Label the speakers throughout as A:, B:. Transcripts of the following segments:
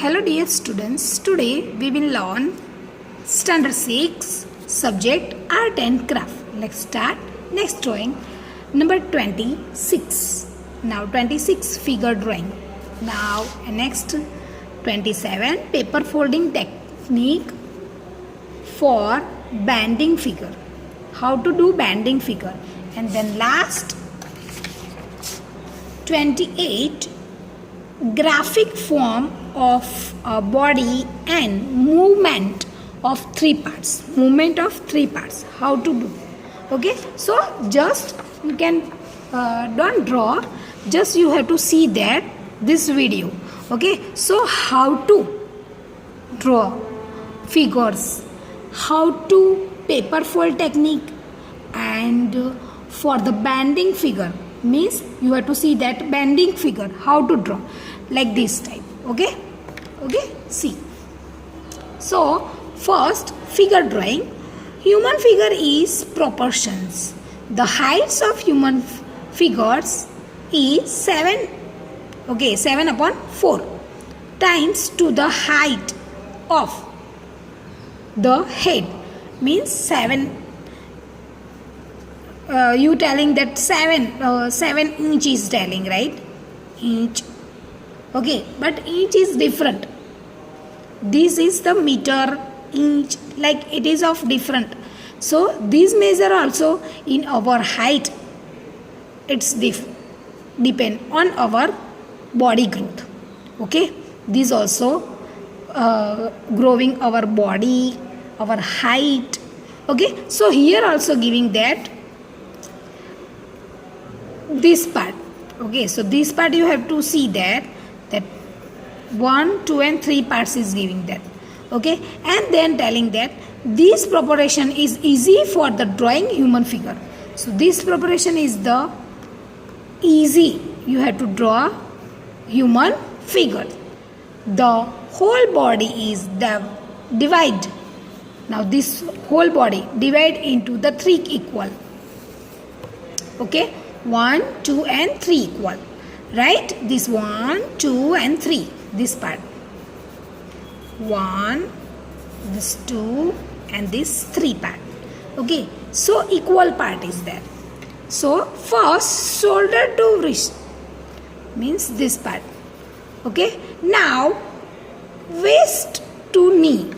A: Hello dear students, today we will learn standard 6 subject art and craft. Let's start next drawing number 26. Now 26 figure drawing. Now next 27 paper folding technique for banding figure. How to do banding figure. And then last 28 graphic form of a body and movement of three parts. Movement of three parts. How to do? Okay. So just you can don't draw. Just you have to see that this video. Okay. So how to draw figures? How to paper fold technique and for the banding figure. Means you have to see that bending figure, how to draw like this type. Okay, see. So first figure drawing. Human figure is proportions. The heights of human figures is 7 upon 4 times to the height of the head. Means 7. You telling that 7 inch is telling, right? Inch. Okay, but inch is different. This is the meter, inch, like it is of different. So this measure also in our height. It's depend on our body growth. Okay, this also growing our body, our height. Okay, so here also giving that. This part. Okay, so this part you have to see that 1, 2 and 3 parts is giving that. Okay, and then telling that this proportion is easy for the drawing human figure. So this proportion is the easy. You have to draw human figure. The whole body is the divide. Now this whole body divide into the 3 equal. Okay. 1, 2 and 3 equal. Right? This 1, 2 and 3. This part. 1, this 2 and this 3 part. Okay. So equal part is there. So first shoulder to wrist. Means this part. Okay. Now waist to knee.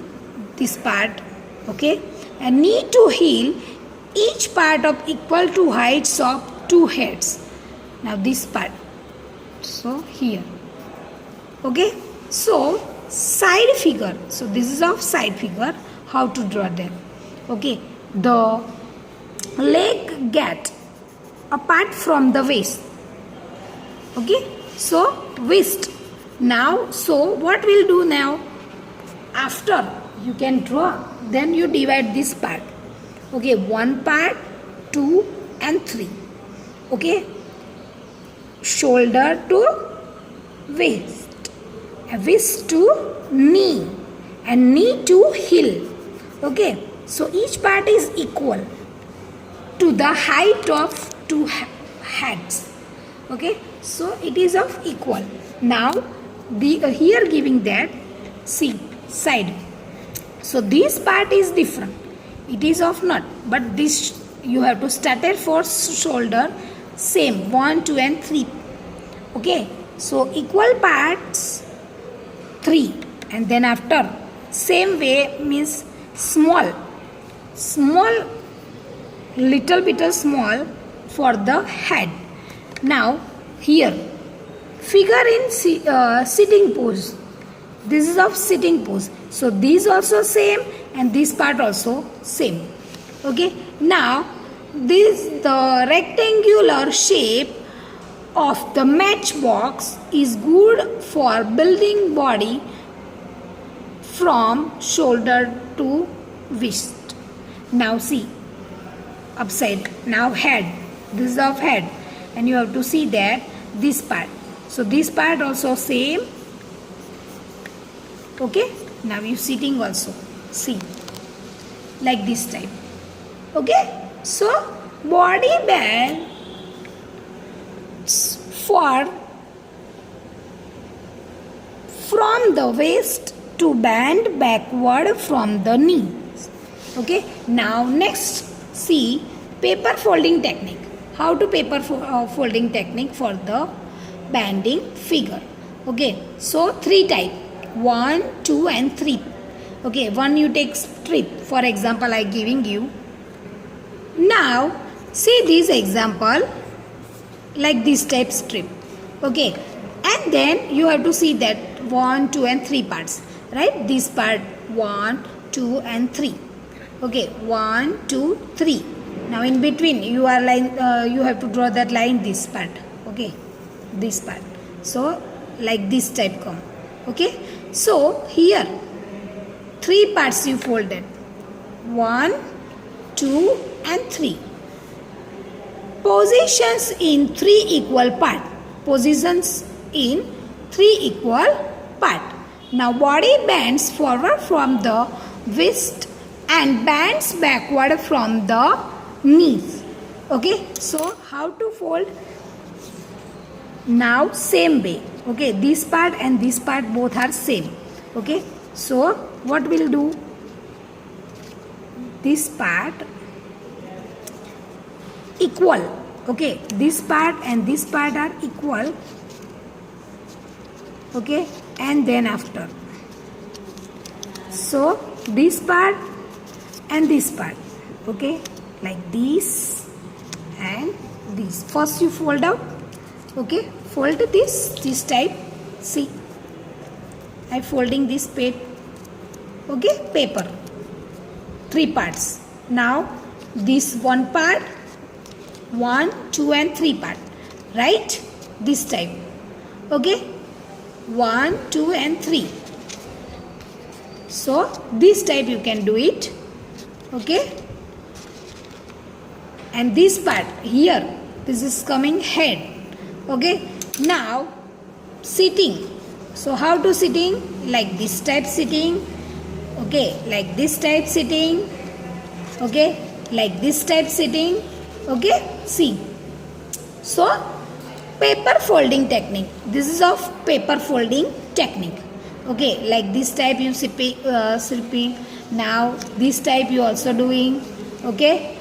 A: This part. Okay. And knee to heel. Each part of equal to heights of 2 heads. Now this part. So here. Okay. So side figure. So this is of side figure. How to draw them. Okay. The leg get apart from the waist. Okay. So waist. Now so what we'll do now? After you can draw. Then you divide this part. Okay. 1 part, 2 and 3. Okay, shoulder to waist, waist to knee and knee to heel. Okay, so each part is equal to the height of 2 heads. Okay, so it is of equal. Now the here giving that see side. So this part is different. It is of not, but this you have to start it for shoulder. Same 1, 2 and 3. Okay, so equal parts 3 and then after same way means small little bit small for the head. Now here figure in sitting pose. This is of sitting pose. So these also same and this part also same. Okay, now this the rectangular shape of the matchbox is good for building body from shoulder to waist. Now see upside. Now head. This is of head and you have to see that this part. So this part also same. Okay. Now you sitting also. See like this type. Okay. So body band for from the waist to bend backward from the knees. Okay, now next see paper folding technique. How to paper folding technique for the bending figure. Okay, so 3 type, 1, 2 and 3. Okay, one you take strip, for example I giving you. Now see this example, like this type strip. Okay, and then you have to see that 1, 2 and 3 parts, right? This part 1, 2 and 3. Okay, 1, 2, 3. Now in between you are you have to draw that line, this part. Okay, this part. So like this type come. Okay, so here 3 parts you folded, 1, 2 and 3. Positions in 3 equal part. Positions in 3 equal part. Now body bends forward from the waist and bends backward from the knees. Okay, so how to fold? Now same way. Okay, this part and this part both are same. Okay, so what we'll do? This part equal. Okay, this part and this part are equal. Okay, and then after, so this part and this part. Okay, like this and this. First you fold out. Okay, fold this type. See, I folding this paper. Okay, paper 3 parts. Now this one part, 1, 2 and 3 part, right? This type. Okay, 1, 2 and 3. So this type you can do it. Okay, and this part here, this is coming head. Okay, now sitting. So how to sitting? Like this type sitting. Okay, like this type sitting. Okay, like this type sitting. Okay, see. So paper folding technique. This is of paper folding technique. Okay, like this type you slipping. Now this type you also doing. Okay,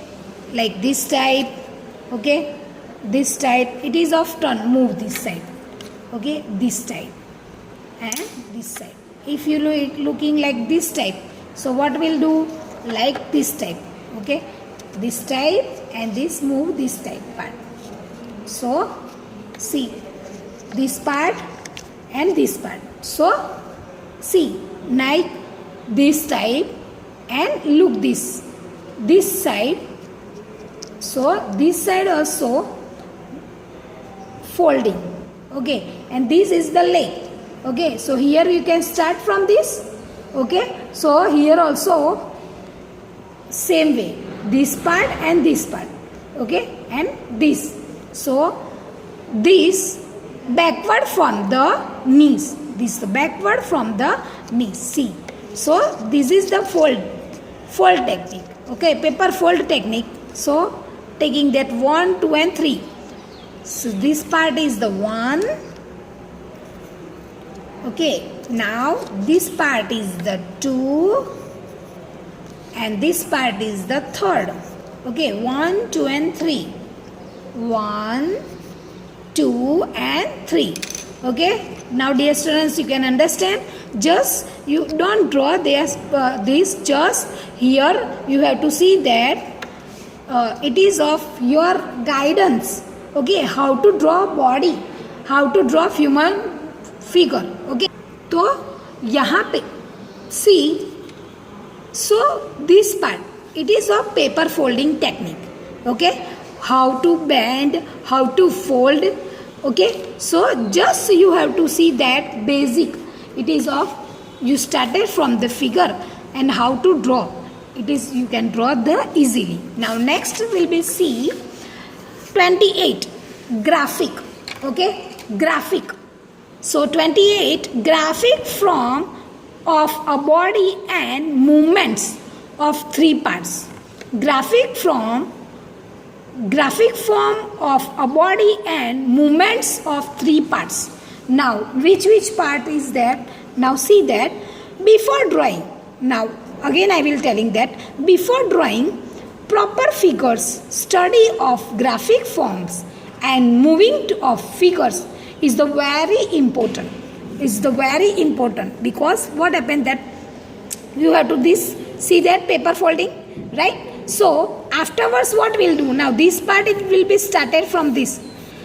A: like this type. Okay, this type. It is often move this side. Okay, this type and this side. If you looking like this type, so what will do? Like this type. Okay, this type and this move this type part. So see this part and this part. So see like this type and look this side. So this side also folding. Okay, and this is the leg. Okay, so here you can start from this. Okay, so here also same way, this part and this part. Okay, and this. So this backward from the knees. This backward from the knees. See. So this is the fold technique. Okay, paper fold technique. So taking that 1, 2 and 3. So this part is the 1. Okay, now this part is the 2 and this part is the 3rd. Okay, 1, 2 and 3. 1, 2 and 3. Okay, now dear students, you can understand. Just you don't draw this, just here you have to see that it is of your guidance. Okay, how to draw body, how to draw human figure. Okay, तो यहाँ पे see, so this part it is of paper folding technique. Okay, how to bend, how to fold. Okay, so just you have to see that basic. It is of you started from the figure and how to draw. It is you can draw the easily. Now next will be see 28 graphic. Okay, graphic. So 28 graphic form of a body and movements of 3 parts. Graphic form of a body and movements of 3 parts. Now which part is that? Now see that before drawing, now again I will telling that before drawing proper figures, study of graphic forms and moving of figures is the very important. Is the very important, because what happened that you have to this, see that paper folding, right? So afterwards what we'll do, now this part it will be started from this.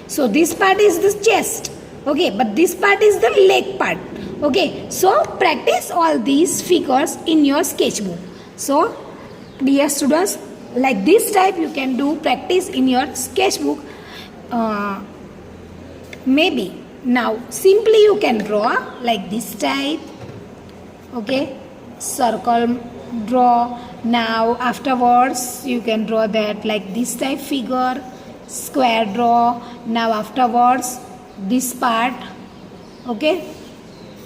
A: So this part is the chest, okay, but this part is the leg part, okay. So practice all these figures in your sketchbook. So dear students, like this type you can do practice in your sketchbook. Maybe now simply you can draw like this type, okay, circle draw. Now afterwards you can draw that like this type figure, square draw. Now afterwards this part, okay.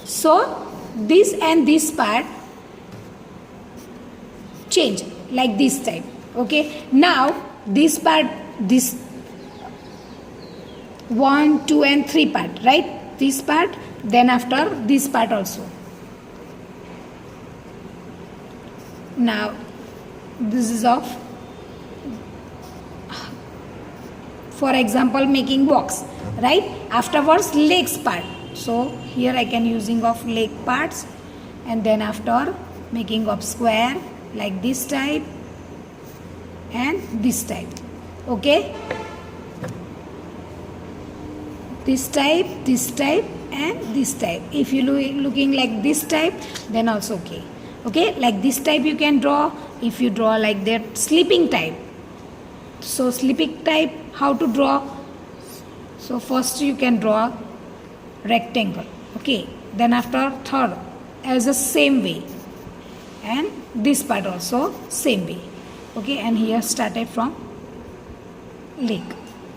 A: So this and this part change like this type, okay. Now this part, this 1, 2 and 3 part, right? This part, then after this part also. Now this is of, for example, making box, right? Afterwards legs part. So here I can using of leg parts, and then after making of square like this type and this type, okay. This type and this type. If you looking like this type, then also okay. Okay, like this type you can draw. If you draw like that sleeping type, so sleeping type how to draw? So first you can draw rectangle, okay, then after third as the same way, and this part also same way, okay, and here started from leg,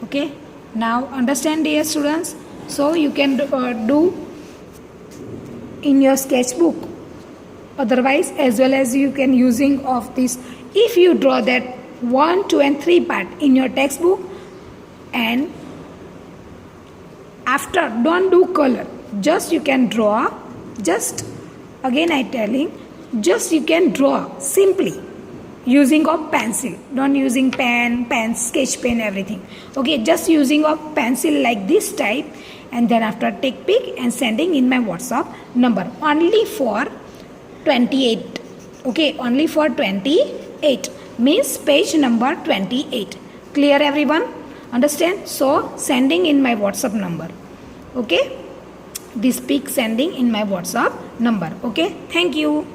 A: okay. Now understand, dear students, so you can do in your sketchbook. Otherwise, as well as you can using of this, if you draw that 1, 2 and 3 part in your textbook, and after don't do color, just you can draw, just again I telling, just you can draw simply using of pencil, don't using pen, sketch pen, everything, okay, just using of pencil like this type, and then after take pic and sending in my WhatsApp number only for 28, okay, only for 28, means page number 28. Clear everyone? Understand? So sending in my WhatsApp number, okay, this pic sending in my WhatsApp number, okay. Thank you.